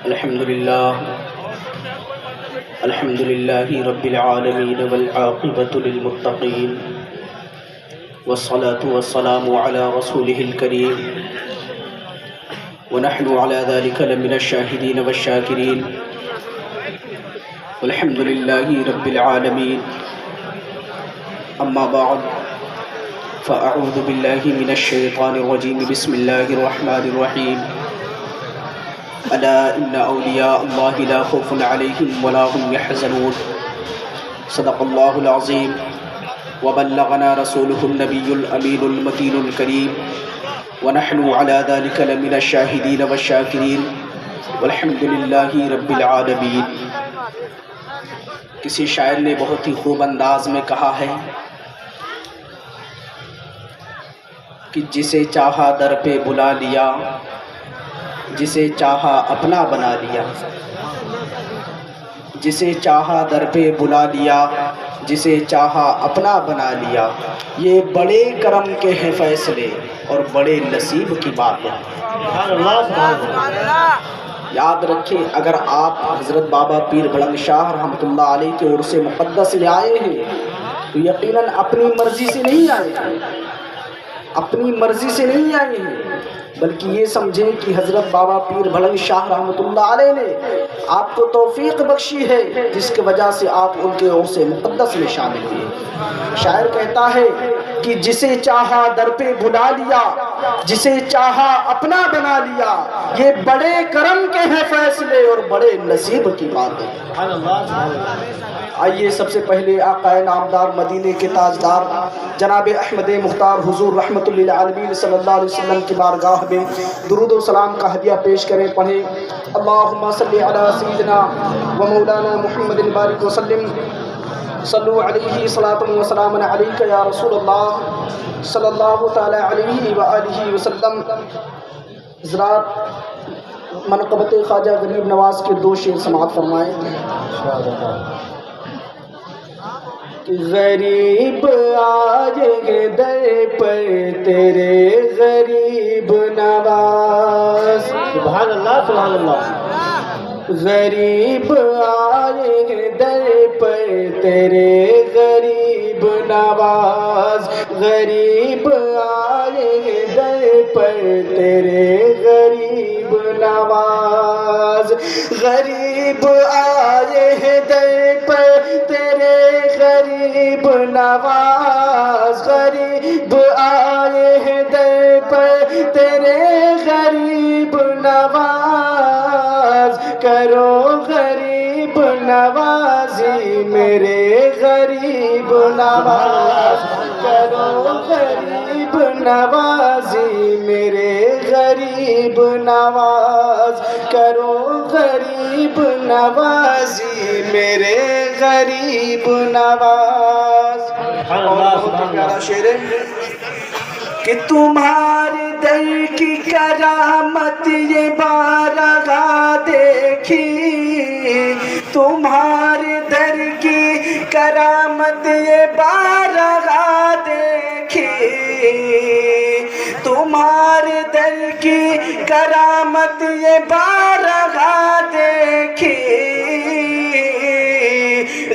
الحمد لله رب العالمين والعاقبة للمتقين والصلاة والسلام على رسوله الكريم ونحن على ذلك لمن الشاهدين والشاكرين والحمد لله رب العالمين. أما بعد فأعوذ بالله من الشيطان الرجيم. بسم الله الرحمن الرحيم. ألا إن أولياء الله لا خوف عليهم ولا هم يحزنون. صدق الله العظيم وبلغنا رسوله النبي الأمين المكين الكريم ونحن على ذلك لمن الشاهدين والشاكرين والحمد لله رب العالمين. کسی شاعر نے بہت ہی خوب انداز میں کہا ہے کہ جسے چاہا در پہ بلا لیا، جسے چاہا اپنا بنا لیا. جسے چاہا در پہ بلا لیا، جسے چاہا اپنا بنا لیا. یہ بڑے کرم کے ہیں فیصلے اور بڑے نصیب کی بات ہے. یاد رکھیں، اگر آپ حضرت بابا پیر بلند شاہ رحمۃ اللہ علیہ کے عرس مقدس میں آئے ہیں تو یقیناً اپنی مرضی سے نہیں آئے ہیں، اپنی مرضی سے نہیں آئے ہیں، بلکہ یہ سمجھیں کہ حضرت بابا پیر بلند شاہ رحمۃ اللہ علیہ نے آپ کو توفیق بخشی ہے جس کی وجہ سے آپ ان کے عرس مقدس میں شامل ہوئے. شاعر کہتا ہے کہ جسے چاہا در پہ بلا لیا، جسے چاہا اپنا بنا لیا. یہ بڑے کرم کے ہیں فیصلے اور بڑے نصیب کی بات ہے. آئیے سب سے پہلے آقا نامدار مدینے کے تاجدار جناب احمد مختار حضور رحمۃ للعالمین صلی اللہ علیہ وسلم کی بارگاہ میں درود و سلام کا ہدیہ پیش کریں. پڑھیں اللہم صلی علی سیدنا و مولانا محمد بارک وسلم. صلو علیہ صلاۃ و سلام علیک یا رسول اللہ صلی اللہ تعالی علیہ وآلہ وسلم. حضرات، منقبت خواجہ غریب نواز کے دو شعر سماعت فرمائیں. غریب آئے گے در پر تیرے غریب نواز. سبحان اللہ سبحان اللہ. غریب آئے گے در پر تیرے غریب نواز. غریب آئے گے در پر تیرے غریب نواز. غریب آئے ہیں در پر تیرے غریب نواز. غریب آئے ہیں در پر تیرے غریب نواز. کرو غریب نوازی میرے غریب نواز. کرو غریب نوازی میرے غریب نواز. کرو غریب نوازی میرے غریب نواز. بہت پیارا شعر ہے کہ تمہارے در کی کرامت یہ بارگاہ دیکھی. تمہارے در کی کرامت یہ بارگاہ دیکھی. تمہارے در کی کرامت یہ بارگاہ دیکھی.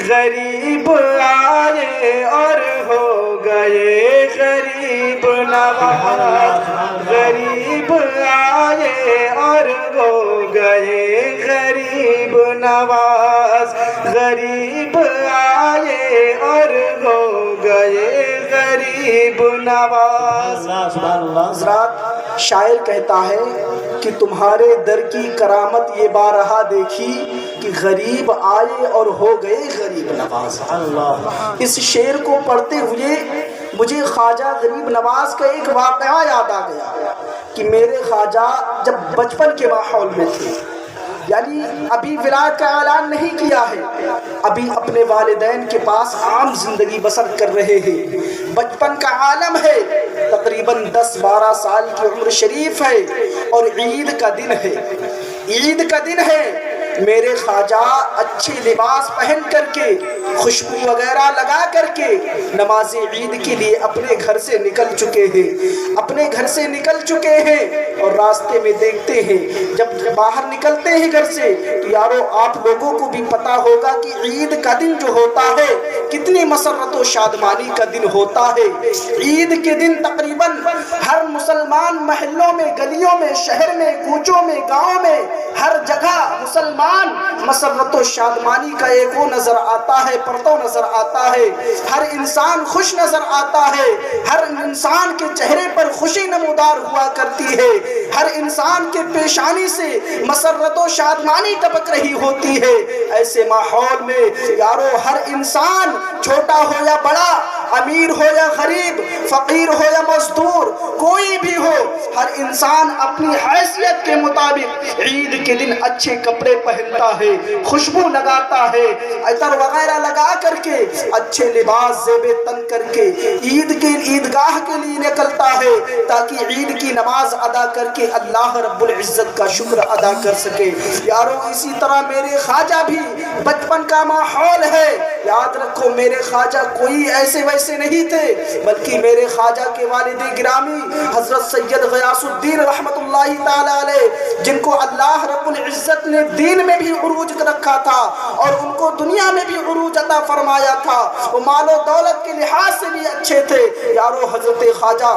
غریب آئے اور ہو گئے غریب نواز. غریب آئے اور ہو گئے غریب نواز. غریب آئے اور ہو گئے غریب نواز. حضرات، شاعر کہتا ہے کہ تمہارے در کی کرامت یہ بارہا دیکھی کہ غریب آئے اور ہو گئے غریب نواز. اس شعر کو پڑھتے ہوئے مجھے خواجہ غریب نواز کا ایک واقعہ یاد آ گیا کہ میرے خواجہ جب بچپن کے ماحول میں تھے، یعنی ابھی ولایت کا اعلان نہیں کیا ہے، ابھی اپنے والدین کے پاس عام زندگی بسر کر رہے ہیں، بچپن کا عالم ہے، تقریباً 10-12 سال کی عمر شریف ہے اور عید کا دن ہے. عید کا دن ہے میرے خواجہ اچھے لباس پہن کر کے خوشبو وغیرہ لگا کر کے نماز عید کے لیے اپنے گھر سے نکل چکے ہیں، اپنے گھر سے نکل چکے ہیں، اور راستے میں دیکھتے ہیں جب باہر نکلتے ہیں گھر سے تو یارو آپ لوگوں کو بھی پتا ہوگا کہ عید کا دن جو ہوتا ہے کتنی مسرت و شادمانی کا دن ہوتا ہے۔ عید کے دن تقریباً ہر مسلمان محلوں میں، گلیوں میں، شہر میں، کوچوں میں، گاؤں میں، ہر جگہ مسلمان مسرت و شادمانی کا ایک وہ نظر آتا ہے، پرتو نظر آتا ہے، ہر انسان خوش نظر آتا ہے، ہر انسان کے چہرے پر خوشی نمودار ہوا کرتی ہے، ہر انسان کے پیشانی سے مسرت و شادمانی ٹپک رہی ہوتی ہے۔ ایسے ماحول میں یارو ہر انسان چھوٹا ہو یا بڑا، امیر ہو یا غریب، فقیر ہو یا مزدور، کوئی بھی ہو، ہر انسان اپنی حیثیت کے مطابق عید کے دن اچھے کپڑے پہنتا ہے، خوشبو لگاتا ہے، عطر وغیرہ لگا کر کے، اچھے لباس زیب تن کر کے عیدگاہ کے لیے نکلتا ہے تاکہ عید کی نماز ادا کر کے اللہ رب العزت کا شکر ادا کر سکے۔ یارو اسی طرح میرے خواجہ بھی بچپن کا ماحول ہے، یاد رکھو میرے خواجہ کوئی ایسے ویسے نہیں تھے، بلکہ میرے خواجہ کے والد گرامی حضرت سید غیاث الدین رحمت اللہ تعالی علیہ، جن کو اللہ رب العزت نے دین میں بھی عروج رکھا تھا اور ان کو دنیا میں بھی عروج عطا فرمایا تھا، وہ مال و دولت کے لحاظ سے بھی اچھے تھے۔ یارو حضرت خواجہ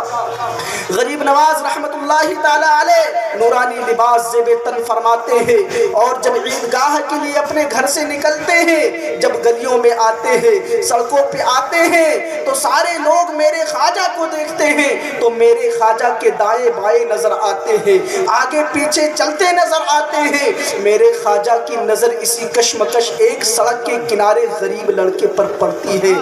غریب نواز رحمت اللہ تعالی علیہ نورانی لباس زیب تن فرماتے ہیں، اور جب عیدگاہ کے لیے اپنے گھر سے نکلتے ہیں، جب گلیوں میں آتے ہیں، سڑکوں پہ آتے ہیں، تو سارے لوگ میرے خواجہ کو دیکھتے ہیں تو میرے خواجہ کے دائیں بائیں نظر آتے ہیں، آگے پیچھے چلتے نظر آتے ہیں۔ میرے خواجہ کی نظر اسی کشمکش ایک سڑک کے کنارے غریب لڑکے پر پڑتی ہے۔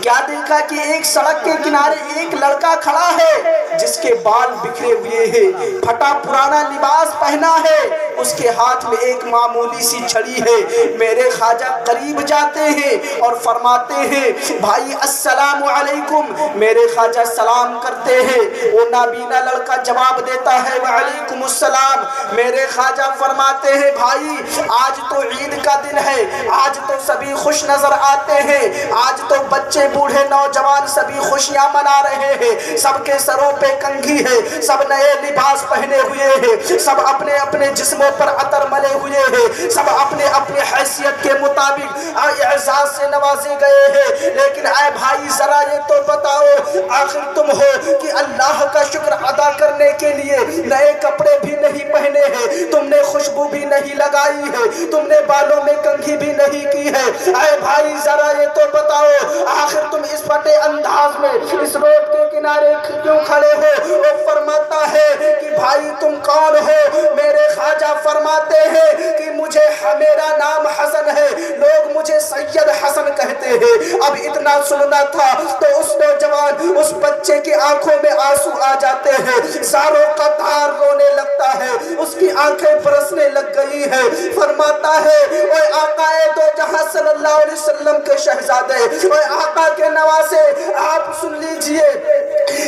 کیا دیکھا کہ ایک سڑک کے کنارے ایک لڑکا کھڑا ہے جس کے بال بکھرے ہوئے ہیں، پھٹا پرانا لباس پہنا ہے، اس کے ہاتھ میں ایک معمولی سی چھڑی ہے۔ میرے خواجہ قریب جاتے ہیں اور فرماتے ہیں بھائی السلام علیکم۔ میرے خواجہ سلام کرتے ہیں، وہ نابینا لڑکا جواب دیتا ہے وعلیکم السلام۔ میرے خواجہ فرماتے ہیں بھائی آج تو عید کا دن ہے، آج تو سبھی خوش نظر آتے ہیں، آج تو بچے بوڑھے نوجوان سبھی خوشیاں منا رہے ہیں، سب کے سروں پہ کنگھی ہے، سب نئے لباس پہنے ہوئے ہیں، سب اپنے اپنے جسموں پر عطر ملے ہوئے ہیں، سب اپنے اپنے حیثیت کے مطابق اعزاز سے نوازے گئے ہیں، لیکن اے بھائی ذرا یہ تو بتاؤ آخر تم ہو کہ اللہ کا شکر ادا کرنے کے لیے نئے کپڑے بھی نہیں پہنے ہیں، تم نے خوشبو بھی نہیں لگائی ہے، تم نے بالوں میں کنگھی بھی نہیں کی ہے، اے بھائی ذرا یہ تو بتاؤ آخر تم اس پھٹے انداز میں اس روڈ کے کنارے کیوں کھڑے ہو؟ وہ فرماتا ہے کہ بھائی تم کون ہو؟ میرے خواجہ فرماتے ہیں کہ میرا نام حسن ہے، لوگ مجھے سید حسن کہتے ہیں۔ اب اتنا سننا تھا تو اس نوجوان اس بچے کی آنکھوں میں آنسو آ جاتے ہیں، زاروں کا دھار رونے لگتا ہے، اس کی آنکھیں برسنے لگ گئی ہیں۔ فرماتا ہے اے آقا دو جہاں صلی اللہ علیہ وسلم کے شہزادے، اے آقا کے نواسے، آپ سن لیجئے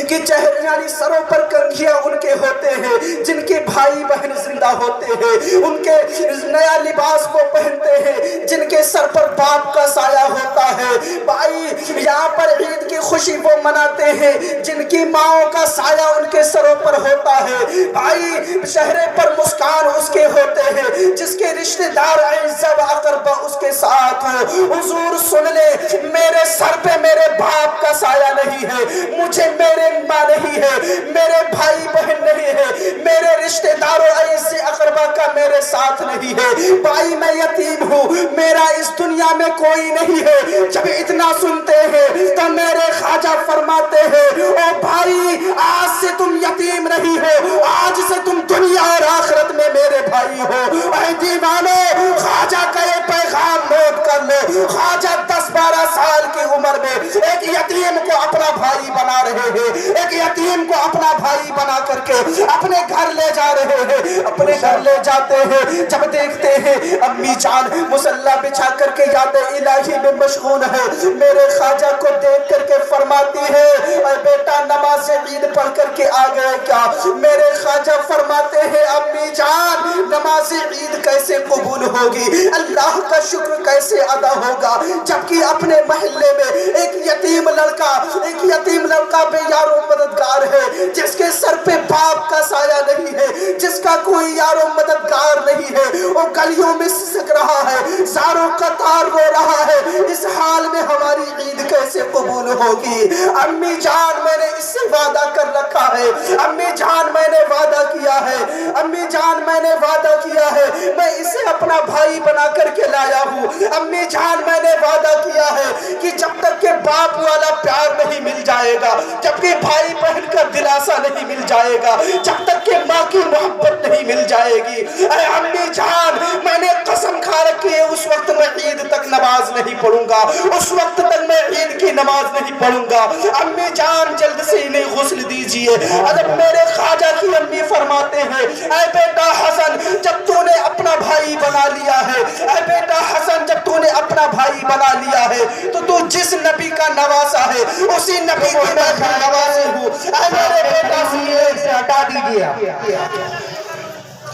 کہ چہرے یعنی سروں پر کنگھیاں ان کے ہوتے ہیں جن کے بھائی بہن زندہ ہوتے ہیں، ان کے نیا لباس کو پہنتے ہیں جن کے سر پر باپ کا سایہ ہوتا ہے۔ بھائی یہاں پر عید کی خوشی وہ مناتے ہیں جن کی ماؤں کا سایہ ان کے سروں پر ہوتا ہے۔ بھائی چہرے پر مسکان اس کے ہوتے ہیں جس کے رشتہ دار اعزا و اقربا اس کے ساتھ ہو۔ حضور سن لے میرے سر پہ میرے باپ کا سایہ نہیں ہے، مجھے میرے ماں نہیں ہے، میرے بھائی بہن نہیں ہے، میرے رشتہ داروں اعزا اقربا کا میرے ساتھ نہیں ہے۔ بھائی میں یتیم ہوں، میرا اس دنیا میں کوئی نہیں ہے۔ جب اتنا سنتے ہیں تو میرے خواجہ فرماتے ہیں او بھائی آج سے تم یتیم نہیں ہو، آج سے تم دنیا اور آخرت میں میرے بھائی ہو۔ اے دیوانو خواجہ کا یہ پیغام نوٹ کر لو، خواجہ 10-12 سال کی عمر میں ایک یتیم کو اپنا بھائی بنا رہے ہیں، ایک یتیم کو اپنا بھائی بنا کر کے اپنے گھر لے جا رہے ہیں، اپنے گھر لے جاتے ہیں۔ جب دیکھتے ہیں امی جان مصلی بچھا کر کے یاد الہی میں مشغول ہے، میرے خواجہ کو دیکھ کر کے فرماتی ہے اے بیٹا نماز عید پڑھ کر کے آ گئے کیا؟ میرے خواجہ فرماتے ہیں امی جان نماز عید کیسے قبول ہوگی، اللہ کا شکر کیسے ادا ہوگا، جبکہ اپنے محلے میں ایک یتیم لڑکا بے یار و مددگار ہے، جس کے سر پہ باپ کا سایہ نہیں ہے، جس کا کوئی یار و مددگار نہیں ہے، وہ گلیوں میں سسک رہا ہے، زاروں قطار رو رہا ہے، اس حال میں ہماری عید کیسے قبول ہوگی؟ امی جان میں نے اس سے وعدہ کر رکھا ہے، امی جان میں نے وعدہ کیا ہے، امی جان میں نے وعدہ کیا ہے، میں اسے اپنا بھائی بنا کر کے لایا ہوں، امی جان میں نے وعدہ کیا ہے کہ جب تک کہ باپ والا پیار نہیں مل جائے گا، جب کہ بھائی بہن کا دلاسا نہیں مل جائے گا، جب تک کہ ماں کی محبت نہیں مل جائے گی، اے امی جان میں نے قسم کھا رکھی ہے اس وقت میں عید تک نماز نہیں پڑھوں گا، اس وقت تک میں عید کی نماز نہیں پڑھوں گا، امی جان جلد سے انہیں غسل دیجئے۔ ادب میرے خواجہ کی امی فرماتے ہیں اے بیٹا حسن جب تو نے اپنا بھائی بنا لیا ہے، اے بیٹا حسن جب تو نے اپنا بھائی بنا لیا ہے تو جس نبی کا نواسا ہے اسی نبی کی میں بھی نوازی ہوں، اے میرے بیٹا سے ہٹا دیجئے،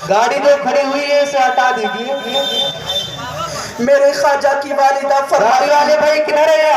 گاڑی جو کھڑی ہوئی ہے اسے ہٹا دیجئے۔ میرے خواجہ کی والدہ گاڑی والے بھائی کنارے یا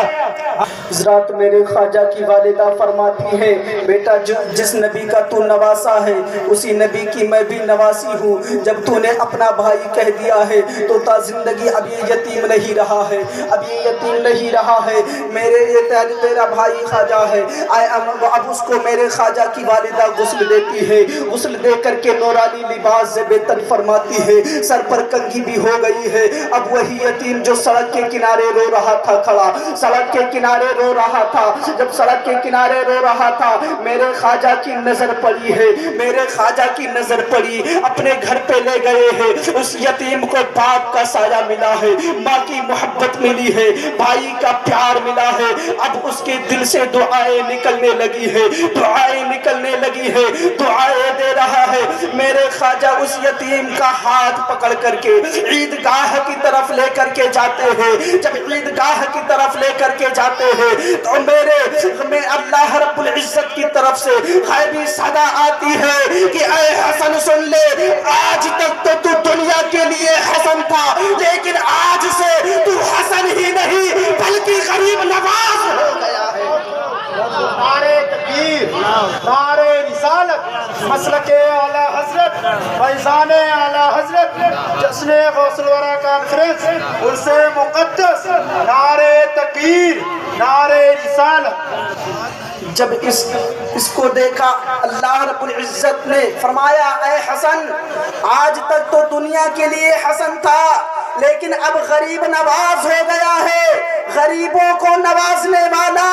حضرات میرے خواجہ کی والدہ فرماتی ہے بیٹا جس نبی کا تو نواسا ہے اسی نبی کی میں بھی نواسی ہوں، جب تو نے اپنا بھائی کہہ دیا ہے تو تا زندگی اب یہ یتیم نہیں رہا ہے، اب یہ یتیم نہیں رہا ہے، میرے یہ تیرا بھائی خواجہ ہے، اب اس کو میرے خواجہ کی والدہ غسل دیتی ہے، غسل دے کر کے نورانی لباس سے بہتر فرماتی ہے، سر پر کنگھی بھی ہو گئی ہے، اب وہی یتیم جو سڑک کے کنارے رو رہا تھا کھڑا، سڑک کے کنارے رو رہا تھا، جب سڑک کے کنارے رو رہا تھا میرے خواجہ کی نظر پڑی ہے، میرے خواجہ کی نظر پڑی، اپنے گھر پہ لے گئے ہیں، اس یتیم کو باپ کا سایہ ملا ہے، ماں کی محبت ملی ہے، بھائی کا پیار ملا ہے، اب اس کے دل سے دعائیں نکلنے لگی ہے، دعائیں نکلنے لگی ہے، دعائیں دے رہا ہے، میرے خواجہ اس یتیم کا ہاتھ پکڑ کر کے عیدگاہ کی طرف لے کر کے جاتے ہیں، جب عیدگاہ کی طرف لے کر کے جاتے ہیں تو میں اللہ رب العزت کی طرف سے غیبی صدا آتی ہے کہ اے حسن سن لے، آج تک تو دنیا کے لیے حسن تھا لیکن آج سے تو حسن ہی نہیں بلکہ غریب نواز ہو گیا ہے۔ نعرے تکبیر، نعرے رسالت، مسلک اعلی حضرت، فیضان اعلی حضرت، جشن غوث الورا کانفرنس، عرس مقدس، نعرے تکبیر، نعرے رسالت۔ جب اس کو دیکھا اللہ رب العزت نے فرمایا اے حسن آج تک تو دنیا کے لیے حسن تھا لیکن اب غریب نواز ہو گیا ہے، غریبوں کو نوازنے والا،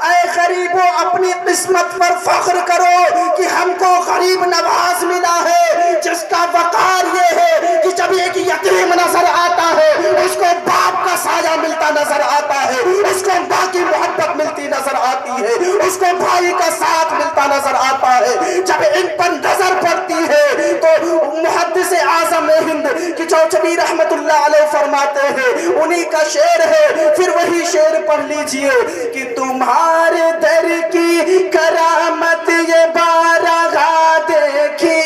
اے غریبوں اپنی قسمت پر فخر کرو کہ ہم کو غریب نواز ملا ہے، جس کا وقار یہ ہے کہ جب ایک یتیم نظر آتا ہے اس کو باپ کا سایہ ملتا نظر آتا ہے، اس کو ماں کی محبت ملتی نظر آتی ہے، اس کو بھائی کا ساتھ ملتا نظر آتا ہے، جب ان پر نظر پڑتی ہے تو محدث اعظم ہند کی چوچبی رحمت اللہ علیہ فرماتے ہیں انہی کا شعر ہے، پھر وہی شعر پڑھ لیجئے کہ تمہارے در کی کرامت یہ بارگاہ دیکھی،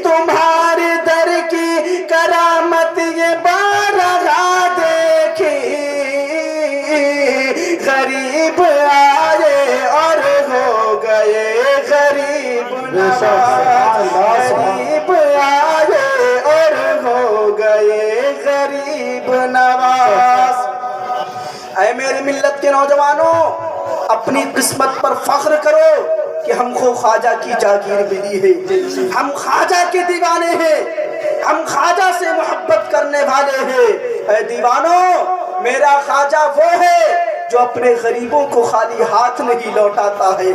تمہارے در کی کرامت یہ بارگاہ دیکھی، غریب آئے اور ہو گئے غریب نواز، غریب آئے اور ہو گئے غریب نواز۔ اے میری ملت کے نوجوانوں اپنی قسمت پر فخر کرو کہ ہم کو خواجہ کی جاگیر ملی ہے، ہم خواجہ کے دیوانے ہیں، ہم خواجہ سے محبت کرنے والے ہیں۔ اے دیوانوں میرا خواجہ وہ ہے جو اپنے غریبوں کو خالی ہاتھ نہیں لوٹاتا ہے،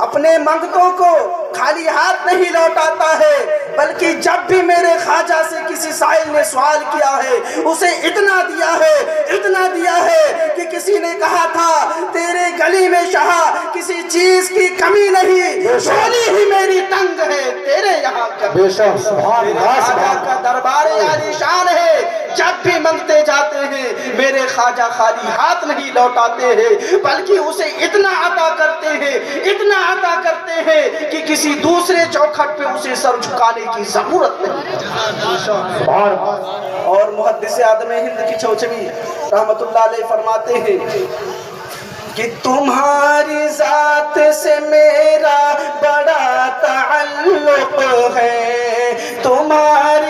اپنے منگتوں کو خالی ہاتھ نہیں لوٹاتا ہے، بلکہ جب بھی میرے خواجہ سے کسی سائل نے سوال کیا ہے اسے اتنا دیا ہے کہ کسی نے کہا تھا تیرے گلی میں شاہ کسی چیز کی کمی نہیں، جھولی ہی میری تنگ ہے تیرے یہاں کمی۔ میرے خواجہ کا دربار عالی شان ہے، جب بھی منگتے جاتے ہیں میرے خواجہ خالی ہاتھ نہیں لوٹاتے ہیں، بلکہ اسے اتنا عطا کرتے ہیں کہ کسی دوسرے چوکھٹ پہ اسے سر جھکانے کی ضرورت نہیں۔ اور محدث اعظم ہند کی چوچوی رحمت اللہ علیہ فرماتے ہیں کہ تمہاری ذات سے میرا بڑا تعلق ہے، تمہاری